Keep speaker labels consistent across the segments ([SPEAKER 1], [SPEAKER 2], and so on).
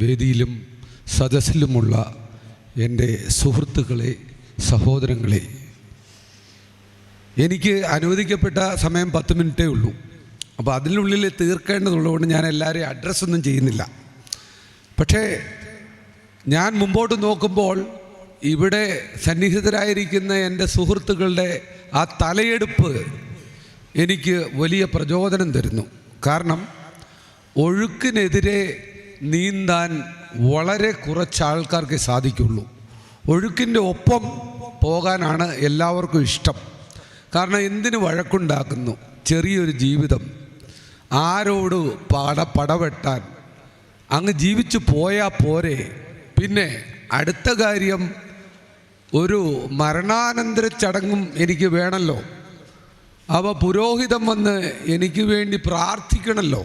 [SPEAKER 1] വേദിയിലും സദസ്സിലുമുള്ള എൻ്റെ സുഹൃത്തുക്കളെ, സഹോദരങ്ങളെ, എനിക്ക് അനുവദിക്കപ്പെട്ട സമയം 10 മിനിറ്റേ ഉള്ളൂ. അപ്പോൾ അതിനുള്ളിൽ തീർക്കേണ്ടതുള്ളതുകൊണ്ട് ഞാൻ എല്ലാവരെയും അഡ്രസ്സൊന്നും ചെയ്യുന്നില്ല. പക്ഷേ ഞാൻ മുമ്പോട്ട് നോക്കുമ്പോൾ ഇവിടെ സന്നിഹിതരായിരിക്കുന്ന എൻ്റെ സുഹൃത്തുക്കളുടെ ആ തലയെടുപ്പ് എനിക്ക് വലിയ പ്രചോദനം തരുന്നു. കാരണം ഒഴുക്കിനെതിരെ നീന്താൻ വളരെ കുറച്ച് ആൾക്കാർക്ക് സാധിക്കുള്ളൂ. ഒഴുക്കിൻ്റെ ഒപ്പം പോകാനാണ് എല്ലാവർക്കും ഇഷ്ടം. കാരണം എന്തിന് വഴക്കുണ്ടാക്കുന്നു? ചെറിയൊരു ജീവിതം, ആരോട് പടവെട്ടാൻ? അങ്ങ് ജീവിച്ചു പോയാൽ പോരെ. പിന്നെ അടുത്ത കാര്യം, ഒരു മരണാനന്തര ചടങ്ങും എനിക്ക് വേണമല്ലോ. അവ പുരോഹിതൻ വന്ന് എനിക്ക് വേണ്ടി പ്രാർത്ഥിക്കണമല്ലോ,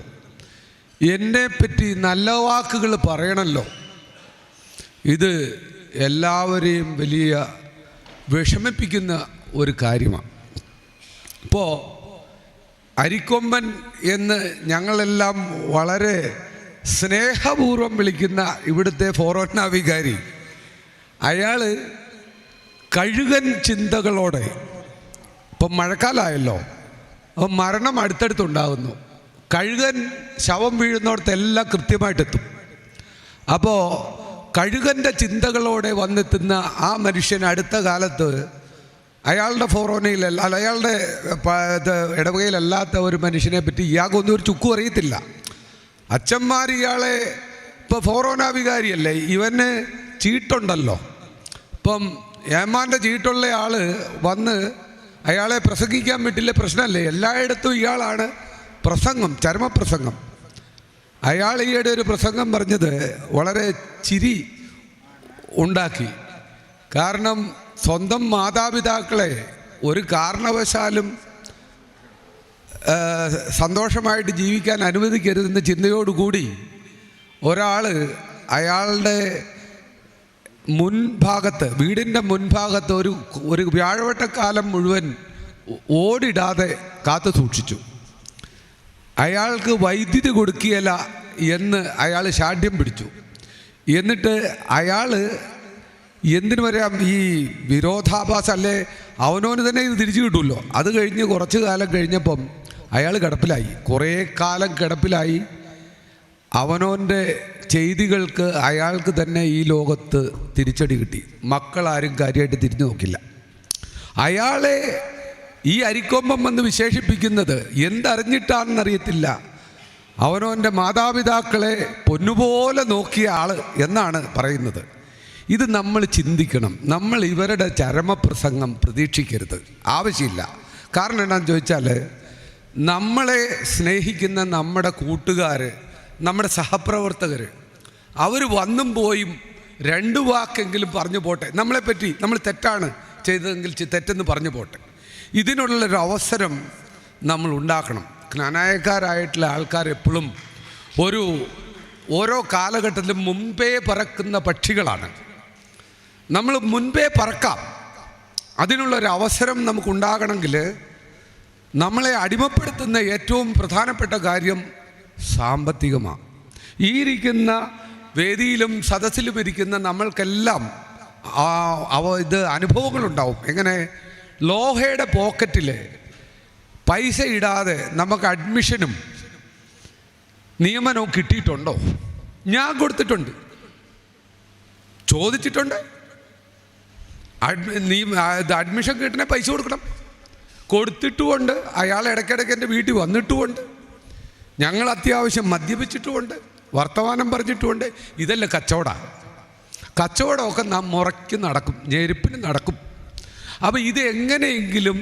[SPEAKER 1] എന്നെപ്പറ്റി നല്ല വാക്കുകൾ പറയണമല്ലോ. ഇത് എല്ലാവരെയും വലിയ വിഷമിപ്പിക്കുന്ന ഒരു കാര്യമാണ്. ഇപ്പോൾ അരിക്കൊമ്പൻ എന്ന് ഞങ്ങളെല്ലാം വളരെ സ്നേഹപൂർവ്വം വിളിക്കുന്ന ഇവിടുത്തെ ഫോറോന വികാരി, അയാൾ കഴുകൻ ചിന്തകളോടെ, ഇപ്പം മഴക്കാലമായല്ലോ, അപ്പം മരണം അടുത്തടുത്തുണ്ടാകുന്നു. കഴുകൻ ശവം വീഴുന്നിടത്തെല്ലാം കൃത്യമായിട്ടെത്തും. അപ്പോൾ കഴുകൻ്റെ ചിന്തകളോടെ വന്നെത്തുന്ന ആ മനുഷ്യൻ അടുത്ത കാലത്ത് അയാളുടെ ഫോറോനയിലല്ല, അയാളുടെ ഇടവകയിലല്ലാത്ത ഒരു മനുഷ്യനെ പറ്റി ഇയാൾക്കൊന്നും ഒരു ചുക്കും അറിയത്തില്ല. അച്ഛന്മാർ ഇയാളെ, ഇപ്പോൾ ഫോറോന വികാരിയല്ലേ, ഇവന് ചീട്ടുണ്ടല്ലോ. ഇപ്പം ഏമാൻ്റെ ചീട്ടുള്ള ആൾ വന്ന് അയാളെ പ്രസംഗിക്കാൻ വിട്ടില്ല, പ്രശ്നമല്ലേ? എല്ലായിടത്തും ഇയാളാണ് പ്രസംഗം, ചരമപ്രസംഗം. അയാൾ ഈയിടെ ഒരു പ്രസംഗം പറഞ്ഞത് വളരെ ചിരി ഉണ്ടാക്കി. കാരണം സ്വന്തം മാതാപിതാക്കളെ ഒരു കാരണവശാലും സന്തോഷമായിട്ട് ജീവിക്കാൻ അനുവദിക്കരുതെന്ന ചിന്തയോടുകൂടി ഒരാൾ അയാളുടെ മുൻഭാഗത്ത്, വീടിൻ്റെ മുൻഭാഗത്ത് ഒരു വ്യാഴവട്ടക്കാലം മുഴുവൻ ഓടിടാതെ കാത്തു സൂക്ഷിച്ചു. അയാൾക്ക് വൈദ്യുതി കൊടുക്കുകയില്ല എന്ന് അയാൾ ശാഠ്യം പിടിച്ചു. എന്നിട്ട് അയാൾ എന്തിനു പറയാം, ഈ വിരോധാഭാസം അല്ലേ, അവനോന് തന്നെ ഇത് തിരിച്ചു കിട്ടുമല്ലോ. അത് കഴിഞ്ഞ് കുറച്ച് കാലം കഴിഞ്ഞപ്പം അയാൾ കിടപ്പിലായി. കുറേ കാലം കിടപ്പിലായി. അവനോൻ്റെ ചെയ്തികൾക്ക് അയാൾക്ക് തന്നെ ഈ ലോകത്ത് തിരിച്ചടി കിട്ടി. മക്കളാരും കാര്യമായിട്ട് തിരിഞ്ഞു നോക്കില്ല. അയാളെ ഈ അരിക്കൊമ്പം എന്ന് വിശേഷിപ്പിക്കുന്നത് എന്തറിഞ്ഞിട്ടാണെന്നറിയത്തില്ല, അവനോൻ്റെ മാതാപിതാക്കളെ പൊന്നുപോലെ നോക്കിയ ആൾ എന്നാണ് പറയുന്നത്. ഇത് നമ്മൾ ചിന്തിക്കണം. നമ്മൾ ഇവരുടെ ചരമപ്രസംഗം പ്രതീക്ഷിക്കരുത്, ആവശ്യമില്ല. കാരണം എന്താണെന്ന് ചോദിച്ചാൽ, നമ്മളെ സ്നേഹിക്കുന്ന നമ്മുടെ കൂട്ടുകാർ, നമ്മുടെ സഹപ്രവർത്തകർ, അവർ വന്നും പോയും 2 വാക്കെങ്കിലും പറഞ്ഞു പോട്ടെ. നമ്മളെപ്പറ്റി നമ്മൾ തെറ്റാണ് ചെയ്തതെങ്കിൽ തെറ്റെന്ന് പറഞ്ഞു പോട്ടെ. ഇതിനുള്ളൊരു അവസരം നമ്മൾ ഉണ്ടാക്കണം. ജ്ഞാനായക്കാരായിട്ടുള്ള ആൾക്കാർ എപ്പോഴും ഓരോ കാലഘട്ടത്തിലും മുൻപേ പറക്കുന്ന പക്ഷികളാണ്. നമ്മൾ മുൻപേ പറക്കാം. അതിനുള്ളൊരു അവസരം നമുക്കുണ്ടാകണമെങ്കിൽ നമ്മളെ അടിമപ്പെടുത്തുന്ന ഏറ്റവും പ്രധാനപ്പെട്ട കാര്യം സാമ്പത്തികമാണ്. ഈ ഇരിക്കുന്ന വേദിയിലും സദസ്സിലും ഇരിക്കുന്ന നമ്മൾക്കെല്ലാം ഇത് അനുഭവങ്ങളുണ്ടാവും. എങ്ങനെ ലോഹയുടെ പോക്കറ്റിൽ പൈസ ഇടാതെ നമുക്ക് അഡ്മിഷനും നിയമനവും കിട്ടിയിട്ടുണ്ടോ? ഞാൻ കൊടുത്തിട്ടുണ്ട്, ചോദിച്ചിട്ടുണ്ട്. അഡ്മിഷൻ കിട്ടണേ പൈസ കൊടുക്കണം. കൊടുത്തിട്ടുമുണ്ട്. അയാൾ ഇടയ്ക്കിടയ്ക്ക് എൻ്റെ വീട്ടിൽ വന്നിട്ടുമുണ്ട്. ഞങ്ങൾ അത്യാവശ്യം മദ്യപിച്ചിട്ടുമുണ്ട്, വർത്തമാനം പറഞ്ഞിട്ടുമുണ്ട്. ഇതല്ല കച്ചവടമാണ്. കച്ചവടമൊക്കെ നാം മുറയ്ക്ക് നടക്കും, ഞെരുപ്പിന് നടക്കും. അപ്പോൾ ഇത് എങ്ങനെയെങ്കിലും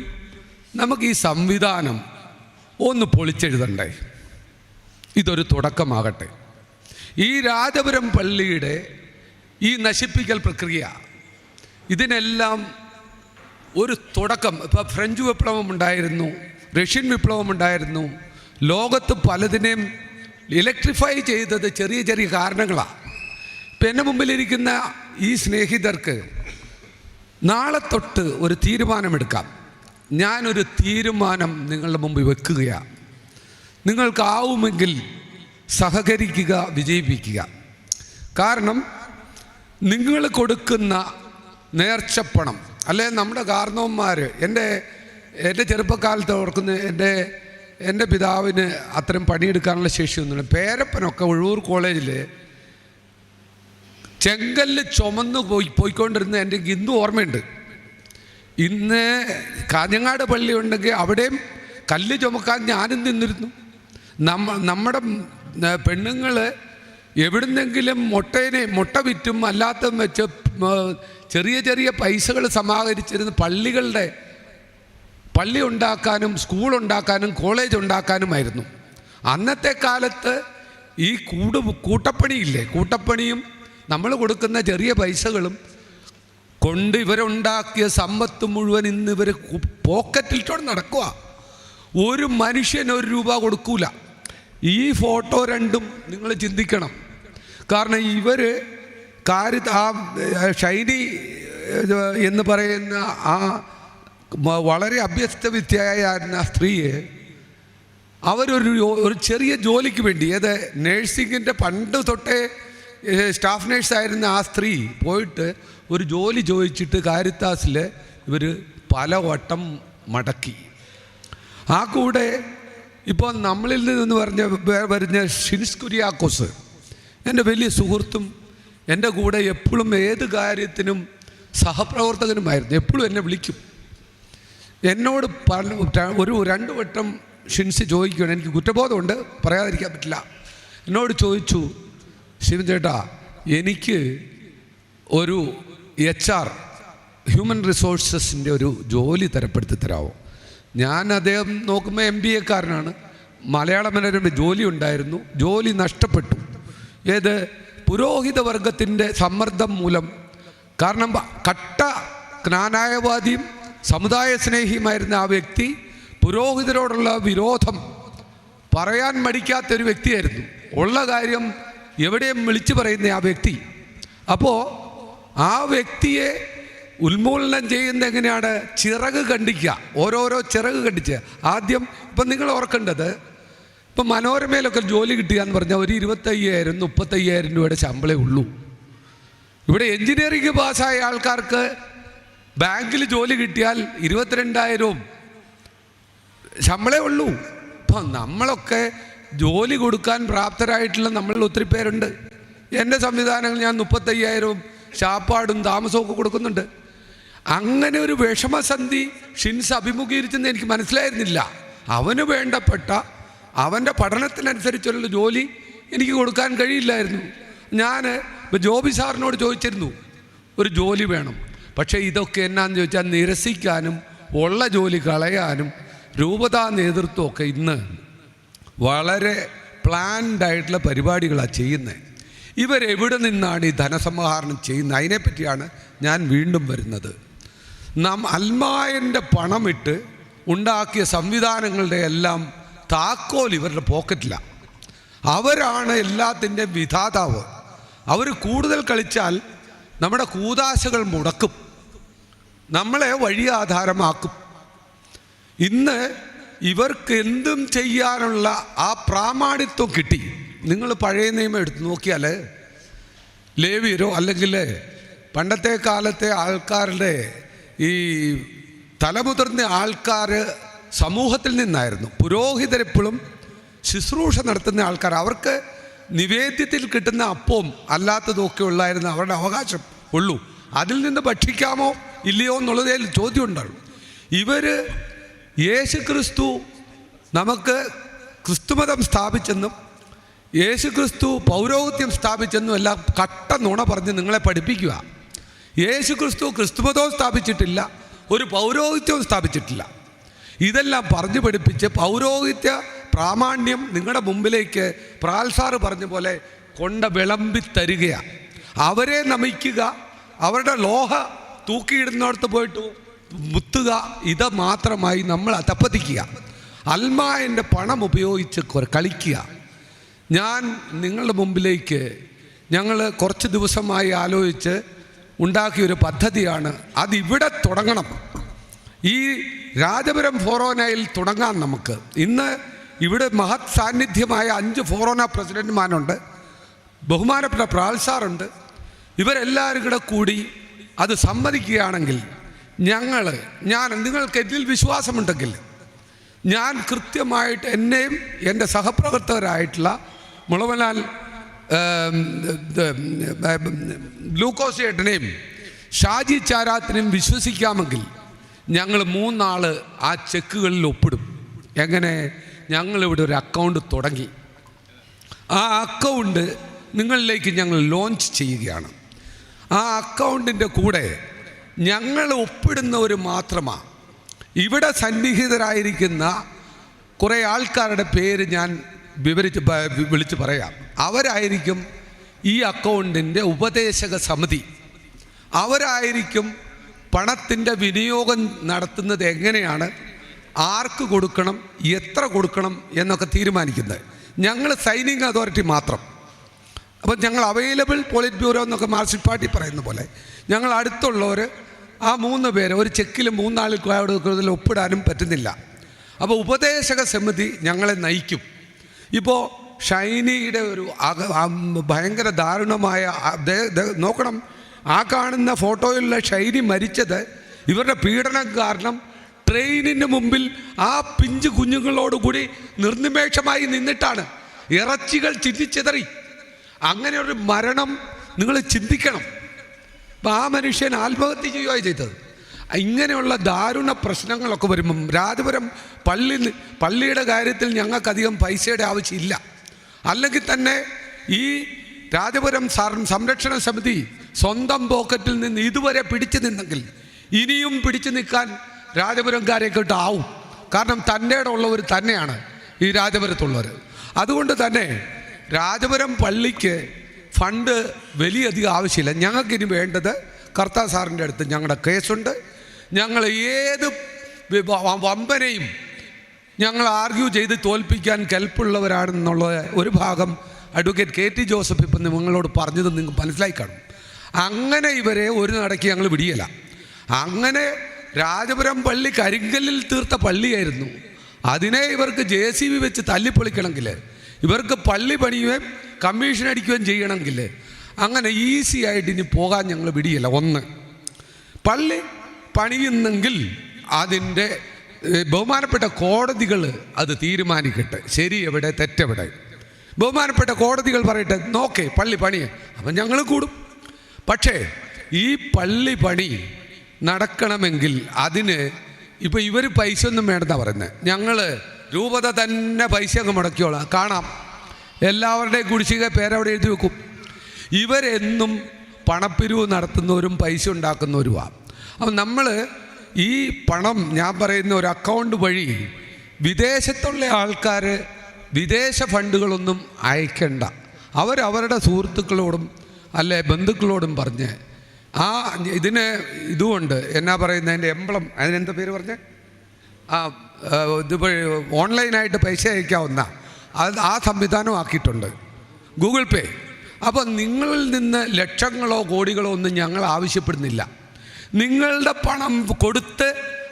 [SPEAKER 1] നമുക്ക് ഈ സംവിധാനം ഒന്ന് പൊളിച്ചെഴുതണ്ടേ? ഇതൊരു തുടക്കമാകട്ടെ. ഈ രാജപുരം പള്ളിയുടെ ഈ നശിപ്പിക്കൽ പ്രക്രിയ, ഇതിനെല്ലാം ഒരു തുടക്കം. ഇപ്പോൾ ഫ്രഞ്ച് വിപ്ലവം ഉണ്ടായിരുന്നു, റഷ്യൻ വിപ്ലവം ഉണ്ടായിരുന്നു. ലോകത്ത് പലതിനെയും ഇലക്ട്രിഫൈ ചെയ്തത് ചെറിയ ചെറിയ കാരണങ്ങളാണ്. ഇപ്പം എൻ്റെ മുമ്പിലിരിക്കുന്ന ഈ സ്നേഹിതർക്ക് നാളെ തൊട്ട് ഒരു തീരുമാനമെടുക്കാം. ഞാനൊരു തീരുമാനം നിങ്ങളുടെ മുമ്പിൽ വെക്കുകയാണ്. നിങ്ങൾക്കാവുമെങ്കിൽ സഹകരിക്കുക, വിജയിപ്പിക്കുക. കാരണം നിങ്ങൾ കൊടുക്കുന്ന നേർച്ചപ്പണം, അല്ലെ നമ്മുടെ കാരണവന്മാർ, എൻ്റെ ചെറുപ്പക്കാലത്ത് ഓർക്കുന്ന എൻ്റെ പിതാവിന് അത്രയും പണിയെടുക്കാനുള്ള ശേഷിയൊന്നുമില്ല. പേരപ്പനൊക്കെ ഉഴൂർ കോളേജിൽ ചെങ്കല്ല് ചുമന്ന് പോയിക്കൊണ്ടിരുന്ന എൻ്റെ ഇന്നും ഓർമ്മയുണ്ട്. ഇന്ന് കാഞ്ഞങ്ങാട് പള്ളി ഉണ്ടെങ്കിൽ അവിടെയും കല്ല് ചുമക്കാൻ ഞാനും നിന്നിരുന്നു. നമ്മുടെ പെണ്ണുങ്ങൾ എവിടുന്നെങ്കിലും മുട്ട വിറ്റും അല്ലാത്തതും വെച്ച് ചെറിയ ചെറിയ പൈസകൾ സമാഹരിച്ചിരുന്ന് പള്ളി ഉണ്ടാക്കാനും സ്കൂളുണ്ടാക്കാനും കോളേജ് ഉണ്ടാക്കാനുമായിരുന്നു. അന്നത്തെ കാലത്ത് ഈ കൂട്ടപ്പണിയില്ലേ, കൂട്ടപ്പണിയും നമ്മൾ കൊടുക്കുന്ന ചെറിയ പൈസകളും കൊണ്ട് ഇവരുണ്ടാക്കിയ സമ്പത്ത് മുഴുവൻ ഇന്ന് ഇവർ പോക്കറ്റിലിട്ടോണ്ട് നടക്കുക. ഒരു മനുഷ്യൻ ഒരു രൂപ കൊടുക്കൂല. ഈ ഫോട്ടോ രണ്ടും നിങ്ങൾ ചിന്തിക്കണം. കാരണം ഇവർ ഷൈനി എന്ന് പറയുന്ന ആ വളരെ അഭ്യസ്ത വിദ്യയായിരുന്ന ആ സ്ത്രീയെ ഒരു ചെറിയ ജോലിക്ക് വേണ്ടി, ഏത് നേഴ്സിങ്ങിൻ്റെ പണ്ട് തൊട്ടേ സ്റ്റാഫ് നേഴ്സായിരുന്ന ആ സ്ത്രീ പോയിട്ട് ഒരു ജോലി ചോദിച്ചിട്ട് കാരിത്താസിൽ ഇവർ പലവട്ടം മടക്കി. ആ കൂടെ ഇപ്പോൾ നമ്മളിൽ നിന്ന് വരുന്ന ഷിൻസ് കുര്യാക്കോസ് എൻ്റെ വലിയ സുഹൃത്തും എൻ്റെ കൂടെ എപ്പോഴും ഏത് കാര്യത്തിനും സഹപ്രവർത്തകനുമായിരുന്നു. എപ്പോഴും എന്നെ വിളിക്കും. എന്നോട് ഒരു 2 വട്ടം ഷിൻസ് ചോദിക്കുകയാണ്, എനിക്ക് കുറ്റബോധമുണ്ട്, പറയാതിരിക്കാൻ പറ്റില്ല. എന്നോട് ചോദിച്ചു, ശിവൻ ചേട്ടാ, എനിക്ക് ഒരു HR ഹ്യൂമൻ റിസോഴ്സസിൻ്റെ ഒരു ജോലി തരപ്പെടുത്തി തരാമോ? അദ്ദേഹം നോക്കുമ്പോൾ MBA-കാരനാണ്. മലയാള മനോരമ ജോലി ഉണ്ടായിരുന്നു, ജോലി നഷ്ടപ്പെട്ടു. ഏത് പുരോഹിത വർഗത്തിൻ്റെ സമ്മർദ്ദം മൂലം. കാരണം കട്ട ജ്ഞാനായവാദിയും സമുദായ സ്നേഹിയുമായിരുന്ന ആ വ്യക്തി പുരോഹിതരോടുള്ള വിരോധം പറയാൻ മടിക്കാത്തൊരു വ്യക്തിയായിരുന്നു. ഉള്ള കാര്യം എവിടെയും വിളിച്ചു പറയുന്ന ആ വ്യക്തി. അപ്പോൾ ആ വ്യക്തിയെ ഉന്മൂലനം ചെയ്യുന്നത് എങ്ങനെയാണ്? ചിറക് കണ്ടിക്കുക, ഓരോരോ ചിറക് കണ്ടിച്ച്. ആദ്യം ഇപ്പം നിങ്ങൾ ഓർക്കേണ്ടത്, ഇപ്പം മനോരമയിലൊക്കെ ജോലി കിട്ടുക എന്ന് പറഞ്ഞാൽ ഒരു 25,000 35,000 രൂപയുടെ ശമ്പളമേ ഉള്ളൂ. ഇവിടെ എൻജിനീയറിംഗ് പാസ്സായ ആൾക്കാർക്ക് ബാങ്കിൽ ജോലി കിട്ടിയാൽ 22,000 ശമ്പളമേ ഉള്ളൂ. അപ്പം നമ്മളൊക്കെ ജോലി കൊടുക്കാൻ പ്രാപ്തരായിട്ടുള്ള നമ്മളിൽ ഒത്തിരി പേരുണ്ട്. എൻ്റെ സംവിധാനങ്ങൾ ഞാൻ 35,000 ശാപ്പാടും താമസമൊക്കെ കൊടുക്കുന്നുണ്ട്. അങ്ങനെ ഒരു വിഷമസന്ധി ഷിൻസ് അഭിമുഖീകരിച്ചെന്ന് എനിക്ക് മനസ്സിലായിരുന്നില്ല. അവന് വേണ്ടപ്പെട്ട അവൻ്റെ പഠനത്തിനനുസരിച്ചുള്ള ജോലി എനിക്ക് കൊടുക്കാൻ കഴിയില്ലായിരുന്നു. ഞാൻ ജോബി സാറിനോട് ചോദിച്ചിരുന്നു, ഒരു ജോലി വേണം. പക്ഷേ ഇതൊക്കെ എന്നാന്ന് ചോദിച്ചാൽ നിരസിക്കാനും ഉള്ള ജോലി കളയാനും രൂപതാ നേതൃത്വമൊക്കെ ഇന്ന് വളരെ പ്ലാൻഡായിട്ടുള്ള പരിപാടികളാണ് ചെയ്യുന്നത്. ഇവരെവിടെ നിന്നാണ് ഈ ധനസമാഹരണം ചെയ്യുന്നത്? അതിനെപ്പറ്റിയാണ് ഞാൻ വീണ്ടും വരുന്നത്. അൽമായൻ്റെ പണമിട്ട് ഉണ്ടാക്കിയ സംവിധാനങ്ങളുടെ എല്ലാം താക്കോൽ ഇവരുടെ പോക്കറ്റിലാണ്. അവരാണ് എല്ലാത്തിൻ്റെ വിധാതാവ്. അവർ കൂടുതൽ കളിച്ചാൽ നമ്മുടെ കൂതാശകൾ മുടക്കും, നമ്മളെ വഴിയാധാരമാക്കും. ഇന്ന് ഇവർക്ക് എന്തും ചെയ്യാനുള്ള ആ പ്രാമാണിത്വം കിട്ടി. നിങ്ങൾ പഴയ നിയമം എടുത്ത് നോക്കിയാൽ ലേവ്യരോ അല്ലെങ്കിൽ പണ്ടത്തെ കാലത്തെ ആൾക്കാരുടെ ഈ തലമുതിർന്ന ആൾക്കാർ സമൂഹത്തിൽ നിന്നായിരുന്നു. പുരോഹിതരെപ്പോഴും ശുശ്രൂഷ നടത്തുന്ന ആൾക്കാർ, അവർക്ക് നിവേദ്യത്തിൽ കിട്ടുന്ന അപ്പവും അല്ലാത്തതൊക്കെ ഉള്ളായിരുന്നു അവരുടെ അവകാശം ഉള്ളൂ. അതിൽ നിന്ന് ഭക്ഷിക്കാമോ ഇല്ലയോ എന്നുള്ളതേ ചോദ്യം ഉണ്ടാകും. ഇവർ യേശുക്രിസ്തു നമുക്ക് ക്രിസ്തുമതം സ്ഥാപിച്ചെന്നും യേശുക്രിസ്തു പൗരോഹിത്യം സ്ഥാപിച്ചെന്നും എല്ലാം കട്ട നുണ പറഞ്ഞ് നിങ്ങളെ പഠിപ്പിക്കുക. യേശുക്രിസ്തു ക്രിസ്തുമതവും സ്ഥാപിച്ചിട്ടില്ല, ഒരു പൗരോഹിത്യവും സ്ഥാപിച്ചിട്ടില്ല. ഇതെല്ലാം പറഞ്ഞു പഠിപ്പിച്ച് പൗരോഹിത്യ പ്രാമാണ്യം നിങ്ങളുടെ മുമ്പിലേക്ക് പ്രാൽസാറ് പറഞ്ഞ പോലെ വിളമ്പിത്തരികയാണ്. അവരെ നമിക്കുക, അവരുടെ ലോഹ തൂക്കിയിടുന്നിടത്ത് പോയിട്ട് മുത്തുക, ഇത് മാത്രമായി നമ്മൾ അതപ്പതിക്കുക. അൽമായൻ്റെ പണം ഉപയോഗിച്ച് കളിക്കുക. ഞാൻ നിങ്ങളുടെ മുമ്പിലേക്ക് ഞങ്ങൾ കുറച്ച് ദിവസമായി ആലോചിച്ച് ഉണ്ടാക്കിയൊരു പദ്ധതിയാണ്. അതിവിടെ തുടങ്ങണം. ഈ രാജപുരം ഫൊറോനയിൽ തുടങ്ങാൻ നമുക്ക്. ഇന്ന് ഇവിടെ മഹത് സാന്നിധ്യമായ 5 ഫൊറോന പ്രസിഡന്റുമാരുണ്ട്. ബഹുമാനപ്പെട്ട പ്രാൽസാറുണ്ട്, ഇവരെല്ലാവരും കൂടെ കൂടി അത് സമ്മതിക്കുകയാണെങ്കിൽ നിങ്ങൾക്ക് എന്നിൽ വിശ്വാസമുണ്ടെങ്കിൽ ഞാൻ കൃത്യമായിട്ട് എന്നെയും എൻ്റെ സഹപ്രവർത്തകരായിട്ടുള്ള മുളവനാൽ ഗ്ലൂക്കോസ് ഏട്ടനെയും ഷാജി ചാരാത്തിനെയും വിശ്വസിക്കാമെങ്കിൽ ഞങ്ങൾ 3 ആൾ ആ ചെക്കുകളിൽ ഒപ്പിടും. എങ്ങനെ? ഞങ്ങളിവിടെ ഒരു അക്കൗണ്ട് തുടങ്ങി. ആ അക്കൗണ്ട് നിങ്ങളിലേക്ക് ഞങ്ങൾ ലോഞ്ച് ചെയ്യുകയാണ്. ആ അക്കൗണ്ടിൻ്റെ കൂടെ ഞങ്ങൾ ഒപ്പിടുന്നവർ മാത്രമാണ്. ഇവിടെ സന്നിഹിതരായിരിക്കുന്ന കുറേ ആൾക്കാരുടെ പേര് ഞാൻ വിളിച്ച് പറയാം. അവരായിരിക്കും ഈ അക്കൗണ്ടിൻ്റെ ഉപദേശക സമിതി. അവരായിരിക്കും പണത്തിൻ്റെ വിനിയോഗം നടത്തുന്നത് എങ്ങനെയാണ്, ആർക്ക് കൊടുക്കണം, എത്ര കൊടുക്കണം എന്നൊക്കെ തീരുമാനിക്കുന്നത്. ഞങ്ങൾ സൈനിങ് അതോറിറ്റി മാത്രം. അപ്പം ഞങ്ങൾ അവൈലബിൾ പോളിറ്റ് ബ്യൂറോ എന്നൊക്കെ മാർക്സിസ്റ്റ് പാർട്ടി പറയുന്ന പോലെ ഞങ്ങൾ അടുത്തുള്ളവർ ആ 3 പേര് ഒരു ചെക്കിൽ 3 ആളിൽ കൂടുതൽ ഒപ്പിടാനും പറ്റുന്നില്ല. അപ്പോൾ ഉപദേശക സമിതി ഞങ്ങളെ നയിക്കും. ഇപ്പോൾ ഷൈനിയുടെ ഒരു ഭയങ്കര ദാരുണമായ നോക്കണം, ആ കാണുന്ന ഫോട്ടോയിലുള്ള ഷൈനി മരിച്ചത് ഇവരുടെ പീഡനം കാരണം ട്രെയിനിന് മുമ്പിൽ ആ പിഞ്ചു കുഞ്ഞുങ്ങളോടുകൂടി നിർനിമേഷമായി നിന്നിട്ടാണ്. ഇറച്ചികൾ ചിന്തിച്ചെതറി. അങ്ങനെ ഒരു മരണം നിങ്ങൾ ചിന്തിക്കണം. അപ്പം ആ മനുഷ്യൻ ആത്മഹത്യ ചെയ്യുകയാണ് ചെയ്തത്. ഇങ്ങനെയുള്ള ദാരുണ പ്രശ്നങ്ങളൊക്കെ വരുമ്പം രാജപുരം പള്ളിയുടെ കാര്യത്തിൽ ഞങ്ങൾക്കധികം പൈസയുടെ ആവശ്യമില്ല. അല്ലെങ്കിൽ തന്നെ ഈ രാജപുരം സംരക്ഷണ സമിതി സ്വന്തം പോക്കറ്റിൽ നിന്ന് ഇതുവരെ പിടിച്ചു നിന്നെങ്കിൽ ഇനിയും പിടിച്ചു നിൽക്കാൻ രാജപുരംകാരെക്കൊട്ട് ആവും. കാരണം തൻ്റെ ഉള്ളവർ തന്നെയാണ് ഈ രാജപുരത്തുള്ളവർ. അതുകൊണ്ട് തന്നെ രാജപുരം പള്ളിക്ക് ഫണ്ട് വലിയധികം ആവശ്യമില്ല. ഞങ്ങൾക്കിനി വേണ്ടത് കർത്താ സാറിൻ്റെ അടുത്ത് ഞങ്ങളുടെ കേസുണ്ട്. ഞങ്ങൾ ഏത് വമ്പനെയും ഞങ്ങൾ ആർഗ്യൂ ചെയ്ത് തോൽപ്പിക്കാൻ കെൽപ്പുള്ളവരാണെന്നുള്ള ഒരു ഭാഗം അഡ്വക്കേറ്റ് KT ജോസഫ് ഇപ്പം നിങ്ങളോട് പറഞ്ഞത് നിങ്ങൾക്ക് മനസ്സിലായി കാണും. അങ്ങനെ ഇവരെ ഒരു നടക്ക് ഞങ്ങൾ വിടിയല്ല. അങ്ങനെ രാജപുരം പള്ളി കരിങ്കല്ലിൽ തീർത്ത പള്ളിയായിരുന്നു. അതിനെ ഇവർക്ക് JCB വെച്ച് തല്ലിപ്പൊളിക്കണമെങ്കിൽ, ഇവർക്ക് പള്ളി പണിയുകയും കമ്മീഷൻ അടിക്കുകയും ചെയ്യണമെങ്കിൽ അങ്ങനെ ഈസി ആയിട്ട് ഇനി പോകാൻ ഞങ്ങൾ വിടിയല്ല. ഒന്ന്, പള്ളി പണിയുന്നെങ്കിൽ അതിൻ്റെ ബഹുമാനപ്പെട്ട കോടതികൾ അത് തീരുമാനിക്കട്ടെ, ശരി എവിടെ തെറ്റെവിടെ. ബഹുമാനപ്പെട്ട കോടതികൾ പറയട്ടെ, നോക്കേ പള്ളി പണിയെ, അപ്പം ഞങ്ങൾ കൂടും. പക്ഷേ ഈ പള്ളി പണി നടക്കണമെങ്കിൽ അതിന് ഇപ്പോൾ ഇവർ പൈസ ഒന്നും വേണ്ടെന്നാണ് പറയുന്നത്. ഞങ്ങൾ രൂപത തന്നെ പൈസ അങ്ങ് മുടക്കിയോളാം. കാണാം, എല്ലാവരുടെയും കുടിശ്ശിക പേരവിടെ എഴുതി വെക്കും. ഇവരെന്നും പണപ്പിരിവ് നടത്തുന്നവരും പൈസ ഉണ്ടാക്കുന്നവരുമാണ്. അപ്പം നമ്മൾ ഈ പണം, ഞാൻ പറയുന്ന ഒരു അക്കൗണ്ട് വഴി വിദേശത്തുള്ള ആൾക്കാർ വിദേശ ഫണ്ടുകളൊന്നും അയക്കണ്ട. അവരവരുടെ സുഹൃത്തുക്കളോടും അല്ലെ ബന്ധുക്കളോടും പറഞ്ഞ് ഇതിന് ഇതുകൊണ്ട് എന്നാ പറയുന്നത്, അതിൻ്റെ എംബ്ലം, അതിനെന്താ പേര് പറഞ്ഞേ, ഇത് ഓൺലൈനായിട്ട് പൈസ അയക്കാവുന്ന ആ സംവിധാനം ആക്കിയിട്ടുണ്ട്, ഗൂഗിൾ പേ. അപ്പോൾ നിങ്ങളിൽ നിന്ന് ലക്ഷങ്ങളോ കോടികളോ ഒന്നും ഞങ്ങൾ ആവശ്യപ്പെടുന്നില്ല. നിങ്ങളുടെ പണം കൊടുത്ത്,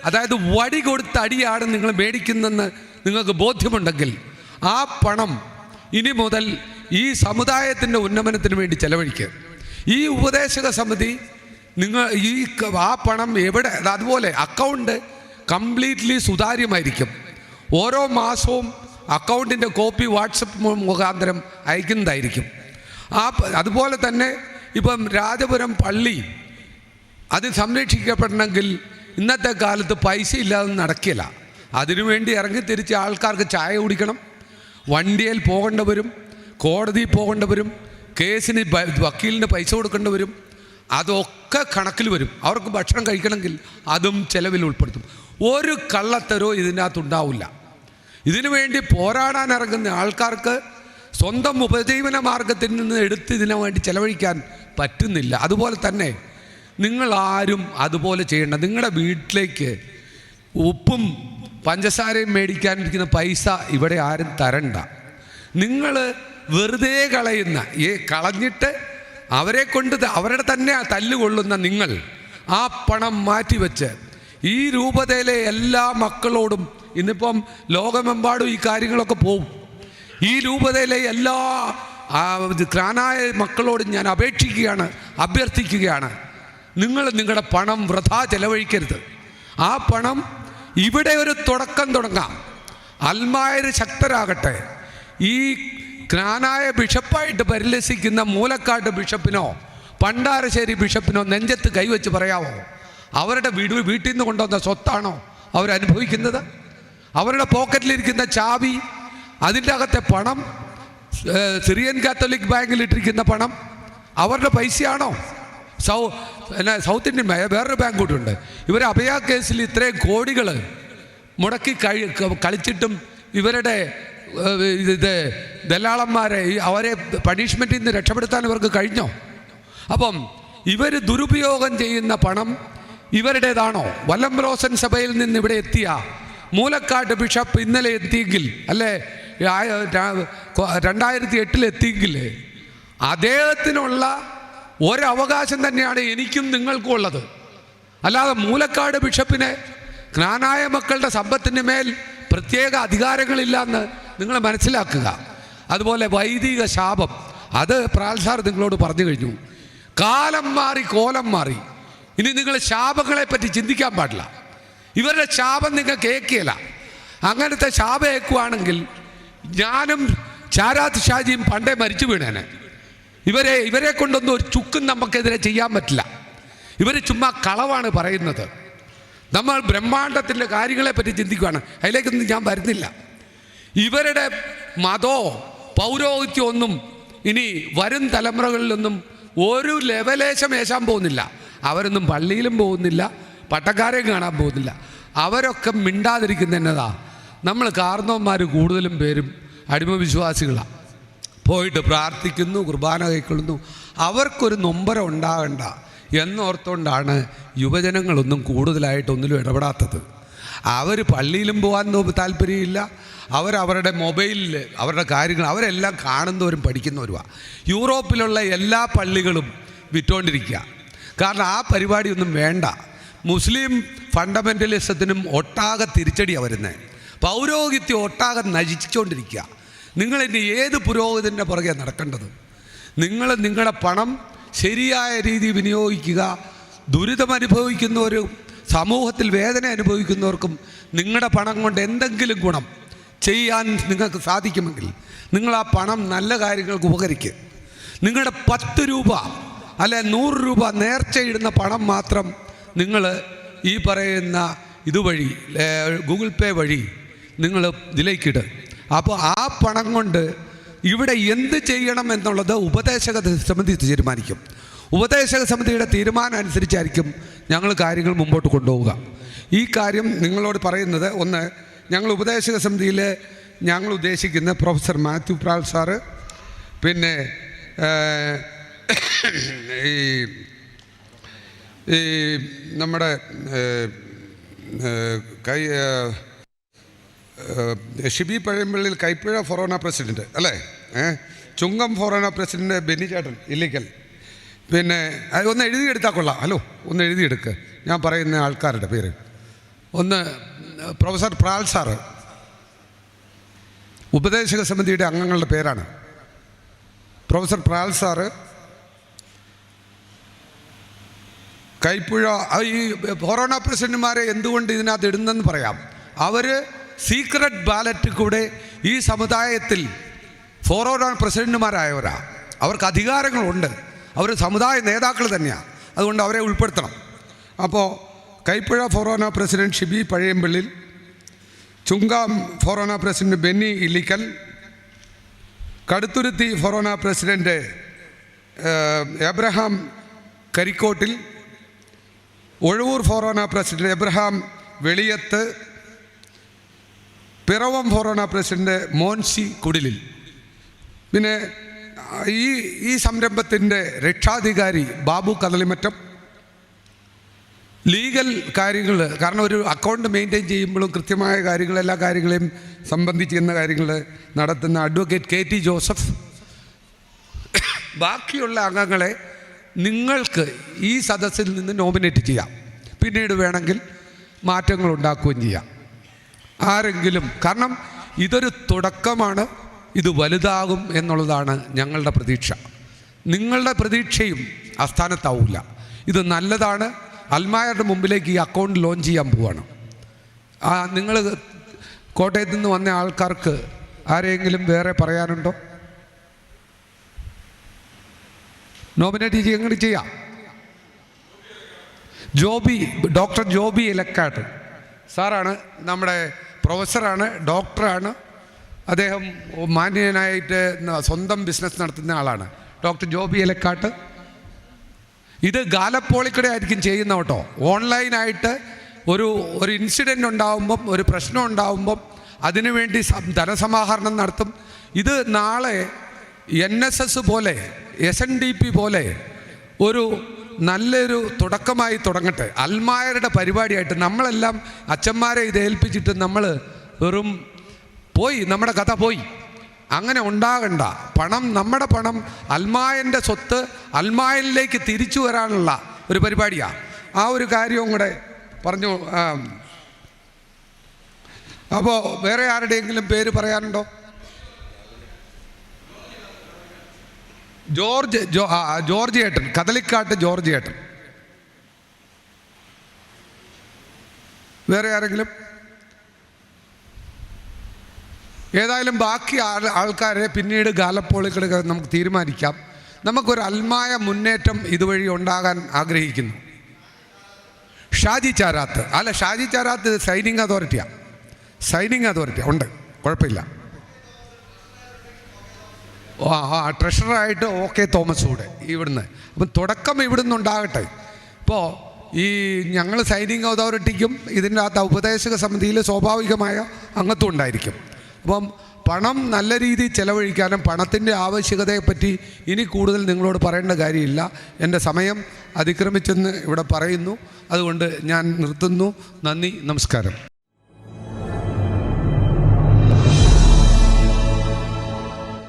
[SPEAKER 1] അതായത് വടി കൊടുത്ത് അടിയാണ് നിങ്ങൾ മേടിക്കുന്നതെന്ന് നിങ്ങൾക്ക് ബോധ്യമുണ്ടെങ്കിൽ ആ പണം ഇനി മുതൽ ഈ സമുദായത്തിൻ്റെ ഉന്നമനത്തിന് വേണ്ടി ചെലവഴിക്കുക. ഈ ഉപദേശക സമിതി ആ പണം എവിടെ, അതുപോലെ അക്കൗണ്ട് കംപ്ലീറ്റ്ലി സുതാര്യമായിരിക്കും. ഓരോ മാസവും അക്കൗണ്ടിൻ്റെ കോപ്പി വാട്സപ്പ് മുഖാന്തരം അയക്കുന്നതായിരിക്കും. അതുപോലെ തന്നെ ഇപ്പം രാജപുരം പള്ളി അത് സംരക്ഷിക്കപ്പെടണമെങ്കിൽ ഇന്നത്തെ കാലത്ത് പൈസ ഇല്ലാതെ നടക്കില്ല. അതിനുവേണ്ടി ഇറങ്ങി തിരിച്ച് ആൾക്കാർക്ക് ചായ കുടിക്കണം, വണ്ടിയിൽ പോകേണ്ടി വരും, കോടതിയിൽ പോകേണ്ടി വരും, കേസിന് വക്കീലിന് പൈസ കൊടുക്കേണ്ടി വരും. അതൊക്കെ കണക്കിൽ വരും. അവർക്ക് ഭക്ഷണം കഴിക്കണമെങ്കിൽ അതും ചിലവിൽ ഉൾപ്പെടുത്തും. ഒരു കള്ളത്തരോ ഇതിനകത്തുണ്ടാവില്ല. ഇതിനു വേണ്ടി പോരാടാൻ ഇറങ്ങുന്ന ആൾക്കാർക്ക് സ്വന്തം ഉപജീവന മാർഗത്തിൽ നിന്ന് എടുത്ത് ഇതിനു വേണ്ടി ചിലവഴിക്കാൻ പറ്റുന്നില്ല. അതുപോലെ തന്നെ നിങ്ങളാരും അതുപോലെ ചെയ്യേണ്ട. നിങ്ങളുടെ വീട്ടിലേക്ക് ഉപ്പും പഞ്ചസാരയും മേടിക്കാനിരിക്കുന്ന പൈസ ഇവിടെ ആരും തരണ്ട. നിങ്ങൾ വെറുതെ കളഞ്ഞിട്ട് അവരെ കൊണ്ട് അവരുടെ തന്നെ തല്ലുകൊള്ളുന്ന നിങ്ങൾ ആ പണം മാറ്റിവെച്ച് ഈ രൂപതയിലെ എല്ലാ മക്കളോടും, ഇന്നിപ്പം ലോകമെമ്പാടും ഈ കാര്യങ്ങളൊക്കെ പോവും, ഈ രൂപതയിലെ എല്ലാ ക്നാനായ മക്കളോട് ഞാൻ അപേക്ഷിക്കുകയാണ്, അഭ്യർത്ഥിക്കുകയാണ്, നിങ്ങൾ നിങ്ങളുടെ പണം വൃഥാ ചെലവഴിക്കരുത്. ആ പണം ഇവിടെ ഒരു തുടക്കം തുടങ്ങാം. അൽമായർ ശക്തരാകട്ടെ. ഈ ക്നാനായ ബിഷപ്പായിട്ട് പരിലസിക്കുന്ന മൂലക്കാട് ബിഷപ്പിനോ പണ്ടാരശ്ശേരി ബിഷപ്പിനോ നെഞ്ചത്ത് കൈവച്ച് പറയാമോ അവരുടെ വീട്ടിൽ നിന്ന് കൊണ്ടുവന്ന സ്വത്താണോ അവരനുഭവിക്കുന്നത്? അവരുടെ പോക്കറ്റിലിരിക്കുന്ന ചാവി, അതിൻ്റെ അകത്തെ പണം, സിറിയൻ കാത്തോലിക് ബാങ്കിലിട്ടിരിക്കുന്ന പണം അവരുടെ പൈസയാണോ? സൗത്ത് ഇന്ത്യൻ വേറൊരു ബാങ്ക് കൂട്ടുണ്ട്. ഇവർ അഭയ കേസിൽ ഇത്രയും കോടികൾ മുടക്കി കളിച്ചിട്ടും ഇവരുടെ ദലാളന്മാരെ അവരെ പണിഷ്മെൻറ്റിൽ നിന്ന് രക്ഷപ്പെടുത്താൻ ഇവർക്ക് കഴിഞ്ഞോ? അപ്പം ഇവർ ദുരുപയോഗം ചെയ്യുന്ന പണം ഇവരുടേതാണോ? വല്ലംബ്രോസൻ സഭയിൽ നിന്ന് ഇവിടെ എത്തിയ മൂലക്കാട് ബിഷപ്പ് ഇന്നലെ എത്തിയെങ്കിൽ, അല്ലേ 2008 എത്തിയെങ്കിൽ അദ്ദേഹത്തിനുള്ള ഒരവകാശം തന്നെയാണ് എനിക്കും നിങ്ങൾക്കും ഉള്ളത്. അല്ലാതെ മൂലക്കാട് ബിഷപ്പിനെ ക്നാനായ മക്കളുടെ സമ്പത്തിന് മേൽ പ്രത്യേക അധികാരങ്ങളില്ലെന്ന് നിങ്ങൾ മനസ്സിലാക്കുക. അതുപോലെ വൈദിക ശാപം, അത് പ്രാൽസാർ നിങ്ങളോട് പറഞ്ഞു കഴിഞ്ഞു. കാലം മാറി, കോലം മാറി. ഇനി നിങ്ങൾ ശാപങ്ങളെ പറ്റി ചിന്തിക്കാൻ പാടില്ല. ഇവരുടെ ശാപം നിങ്ങൾ കേൾക്കുകയില്ല. അങ്ങനത്തെ ശാപം ഏൽക്കുവാണെങ്കിൽ ഞാനും ചാരാത്ത് ഷാജിയും പണ്ടേ മരിച്ചു വീണേനെ. ഇവരെ കൊണ്ടൊന്നും ഒരു ചുക്കും നമുക്കെതിരെ ചെയ്യാൻ പറ്റില്ല. ഇവർ ചുമ്മാ കളവാണ് പറയുന്നത്. നമ്മൾ ബ്രഹ്മാണ്ടത്തിൻ്റെ കാര്യങ്ങളെ പറ്റി ചിന്തിക്കുകയാണ്. അതിലേക്കൊന്നും ഞാൻ വരുന്നില്ല. ഇവരുടെ മതോ പൗരോഹിത്യമോ ഒന്നും ഇനി വരും തലമുറകളിലൊന്നും ഒരു ലെവലേശം ഏശാൻ പോകുന്നില്ല. അവരൊന്നും പള്ളിയിലും പോകുന്നില്ല, പട്ടക്കാരെയും കാണാൻ പോകുന്നില്ല. അവരൊക്കെ മിണ്ടാതിരിക്കുന്ന എന്നതാ, നമ്മൾ കാർന്നവന്മാർ കൂടുതലും പേരും അടിമവിശ്വാസികളാണ്. പോയിട്ട് പ്രാർത്ഥിക്കുന്നു, കുർബാന കൈക്കൊള്ളുന്നു. അവർക്കൊരു നൊമ്പരം ഉണ്ടാകണ്ട എന്നോർത്തുകൊണ്ടാണ് യുവജനങ്ങളൊന്നും കൂടുതലായിട്ടൊന്നിലും ഇടപെടാത്തത്. അവർ പള്ളിയിലും പോകാൻ താല്പര്യമില്ല. അവരവരുടെ മൊബൈലിൽ അവരുടെ കാര്യങ്ങൾ അവരെല്ലാം കാണുന്നവരും പഠിക്കുന്നവരുമാണ്. യൂറോപ്പിലുള്ള എല്ലാ പള്ളികളും വിറ്റുകൊണ്ടിരിക്കുക. കാരണം ആ പരിപാടിയൊന്നും വേണ്ട. മുസ്ലിം ഫണ്ടമെൻ്റലിസത്തിനും ഒട്ടാകെ തിരിച്ചടിയാണ് വരുന്നത്. പൗരോഹിത്യം ഒട്ടാകെ നശിച്ചുകൊണ്ടിരിക്കുക. നിങ്ങളിനി ഏത് പുരോഹിതൻ്റെ പുറകെ നടക്കേണ്ടത്? നിങ്ങൾ നിങ്ങളുടെ പണം ശരിയായ രീതിയിൽ വിനിയോഗിക്കുക. ദുരിതമനുഭവിക്കുന്നവരും സമൂഹത്തിൽ വേദന അനുഭവിക്കുന്നവർക്കും നിങ്ങളുടെ പണം കൊണ്ട് എന്തെങ്കിലും ഗുണം ചെയ്യാൻ നിങ്ങൾക്ക് സാധിക്കുമെങ്കിൽ നിങ്ങൾ ആ പണം നല്ല കാര്യങ്ങൾക്ക് ഉപകരിക്കുക. നിങ്ങളുടെ 10 രൂപ അല്ലെ 100 രൂപ നേർച്ചയിടുന്ന പണം മാത്രം നിങ്ങൾ ഈ പറയുന്ന ഇതുവഴി ഗൂഗിൾ പേ വഴി നിങ്ങൾ ഇതിലേക്കിട്. അപ്പോൾ ആ പണം കൊണ്ട് ഇവിടെ എന്ത് ചെയ്യണം എന്നുള്ളത് ഉപദേശക സമിതി തീരുമാനിക്കും. ഉപദേശക സമിതിയുടെ തീരുമാനം അനുസരിച്ചായിരിക്കും ഞങ്ങൾ കാര്യങ്ങൾ മുമ്പോട്ട് കൊണ്ടുപോവുക. ഈ കാര്യം നിങ്ങളോട് പറയുന്നത്, ഒന്ന്, ഞങ്ങൾ ഉപദേശക സമിതിയിൽ ഞങ്ങൾ ഉദ്ദേശിക്കുന്ന പ്രൊഫസർ മാത്യു പ്രാൽ സാറ്, പിന്നെ ഈ നമ്മുടെ ഷിബി പഴയമ്പള്ളിയിൽ കൈപ്പുഴ ഫൊറോന പ്രസിഡൻറ്റ് അല്ലേ, ചുങ്കം ഫൊറോന പ്രസിഡൻറ്റ് ബെന്നി ചേട്ടൻ ഇല്ലിക്കൽ. പിന്നെ ഒന്ന് എഴുതിയെടുത്താൽ കൊള്ളാം. ഹലോ, ഒന്ന് എഴുതിയെടുക്കുക ഞാൻ പറയുന്ന ആൾക്കാരുടെ പേര്. ഒന്ന് പ്രൊഫസർ പ്രാൽ സാറ്, ഉപദേശക സമിതിയുടെ അംഗങ്ങളുടെ പേരാണ്. പ്രൊഫസർ പ്രാൽ സാറ്, കൈപ്പുഴ. ഈ ഫൊറോന പ്രസിഡന്റുമാരെ എന്തുകൊണ്ട് ഇതിനകത്ത് ഇടുന്നെന്ന് പറയാം. അവർ സീക്രട്ട് ബാലറ്റ് കൂടെ ഈ സമുദായത്തിൽ ഫൊറോന പ്രസിഡന്റുമാരായവരാണ്. അവർക്ക് അധികാരങ്ങളുണ്ട്. അവർ സമുദായ നേതാക്കൾ തന്നെയാണ്. അതുകൊണ്ട് അവരെ ഉൾപ്പെടുത്തണം. അപ്പോൾ കൈപ്പുഴ ഫൊറോന പ്രസിഡന്റ് ഷിബി പഴയമ്പള്ളിൽ, ചുങ്കാം ഫൊറോന പ്രസിഡന്റ് ബെന്നി ഇല്ലിക്കൽ, കടുത്തുരുത്തി ഫൊറോന പ്രസിഡന്റ് എബ്രഹാം കരിക്കോട്ടിൽ, ഒഴവൂർ ഫൊറോന പ്രസിഡന്റ് എബ്രഹാം വെളിയത്ത്, പിറവം ഫൊറോന പ്രസിഡന്റ് മോൻസി കുടിലിൽ. പിന്നെ ഈ സംരംഭത്തിൻ്റെ രക്ഷാധികാരി ബാബു കദളിമറ്റം. ലീഗൽ കാര്യങ്ങൾ, കാരണം ഒരു അക്കൗണ്ട് മെയിൻറ്റെയിൻ ചെയ്യുമ്പോഴും കൃത്യമായ കാര്യങ്ങൾ, എല്ലാ കാര്യങ്ങളെയും സംബന്ധിക്കുന്ന കാര്യങ്ങൾ നടത്തുന്ന അഡ്വക്കേറ്റ് KT ജോസഫ്. ബാക്കിയുള്ള അംഗങ്ങളെ നിങ്ങൾക്ക് ഈ സദസ്സിൽ നിന്ന് നോമിനേറ്റ് ചെയ്യാം. പിന്നീട് വേണമെങ്കിൽ മാറ്റങ്ങൾ ഉണ്ടാക്കുകയും ചെയ്യാം. ആരെങ്കിലും, കാരണം ഇതൊരു തുടക്കമാണ്. ഇത് വലുതാകും എന്നുള്ളതാണ് ഞങ്ങളുടെ പ്രതീക്ഷ. നിങ്ങളുടെ പ്രതീക്ഷയും അസ്ഥാനത്താവില്ല. ഇത് നല്ലതാണ്. അൽമായരുടെ മുമ്പിലേക്ക് ഈ അക്കൗണ്ട് ലോഞ്ച് ചെയ്യാൻ പോവാണ്. നിങ്ങൾ കോട്ടയത്തു നിന്ന് വന്ന ആൾക്കാർക്ക് ആരെങ്കിലും വേറെ പറയാനുണ്ടോ? നോമിനേറ്റ് എങ്ങനെ ചെയ്യാം? ഡോക്ടർ ജോബി ഇലക്കാട്ട് സാറാണ്, നമ്മുടെ പ്രൊഫസറാണ്, ഡോക്ടറാണ്. അദ്ദേഹം മാന്യനായിട്ട് സ്വന്തം ബിസിനസ് നടത്തുന്ന ആളാണ്. ഡോക്ടർ ജോബി ഇലക്കാട്ട്. ഇത് ഗാലപ്പോളിക്കടെ ആയിരിക്കും ചെയ്യുന്ന കേട്ടോ. ഓൺലൈനായിട്ട് ഒരു ഇൻസിഡൻ്റ് ഉണ്ടാകുമ്പം, ഒരു പ്രശ്നം ഉണ്ടാകുമ്പം അതിനുവേണ്ടി ധനസമാഹരണം നടത്തും. ഇത് നാളെ NSS പോലെ SNDP പോലെ ഒരു നല്ലൊരു തുടക്കമായി തുടങ്ങട്ടെ. അൽമായരുടെ പരിപാടിയായിട്ട് നമ്മളെല്ലാം അച്ഛന്മാരെ ഇത് ഏൽപ്പിച്ചിട്ട് നമ്മൾ വെറും പോയി, നമ്മുടെ കഥ പോയി. അങ്ങനെ ഉണ്ടാകണ്ട. പണം, നമ്മുടെ പണം, അൽമായൻ്റെ സ്വത്ത് അൽമായനിലേക്ക് തിരിച്ചു വരാനുള്ള ഒരു പരിപാടിയാണ്. ആ ഒരു കാര്യവും കൂടെ പറഞ്ഞു. അപ്പോൾ വേറെ ആരുടെയെങ്കിലും പേര് പറയാനുണ്ടോ? ജോർജ് ഏട്ടൻ, കദളിക്കാട്ട് ജോർജ് ഏട്ടൻ. വേറെ ആരെങ്കിലും? ഏതായാലും ബാക്കി ആൾക്കാരെ പിന്നീട് ഗാലപ്പോളിക്കട് നമുക്ക് തീരുമാനിക്കാം. നമുക്കൊരു അൽമായ മുന്നേറ്റം ഇതുവഴി ഉണ്ടാകാൻ ആഗ്രഹിക്കുന്നു. ഷാജി ചാരാത്ത് സൈനിങ് അതോറിറ്റിയാണ് ഉണ്ട്, കുഴപ്പമില്ല. ട്രഷററായിട്ട് OK തോമസ് കൂടെ ഇവിടുന്ന്. അപ്പം തുടക്കം ഇവിടുന്ന് ഉണ്ടാകട്ടെ. ഇപ്പോൾ ഈ ഞങ്ങൾ സൈനിങ് അതോറിറ്റിക്കും ഇതിൻ്റെ അകത്ത് ഉപദേശക സമിതിയിൽ സ്വാഭാവികമായ അംഗത്വം ഉണ്ടായിരിക്കും. അപ്പം പണം നല്ല രീതിയിൽ ചെലവഴിക്കാനും പണത്തിൻ്റെ ആവശ്യകതയെപ്പറ്റി ഇനി കൂടുതൽ നിങ്ങളോട് പറയേണ്ട കാര്യമില്ല. എൻ്റെ സമയം അതിക്രമിച്ചെന്ന് ഇവിടെ പറയുന്നു. അതുകൊണ്ട് ഞാൻ നിർത്തുന്നു. നന്ദി, നമസ്കാരം.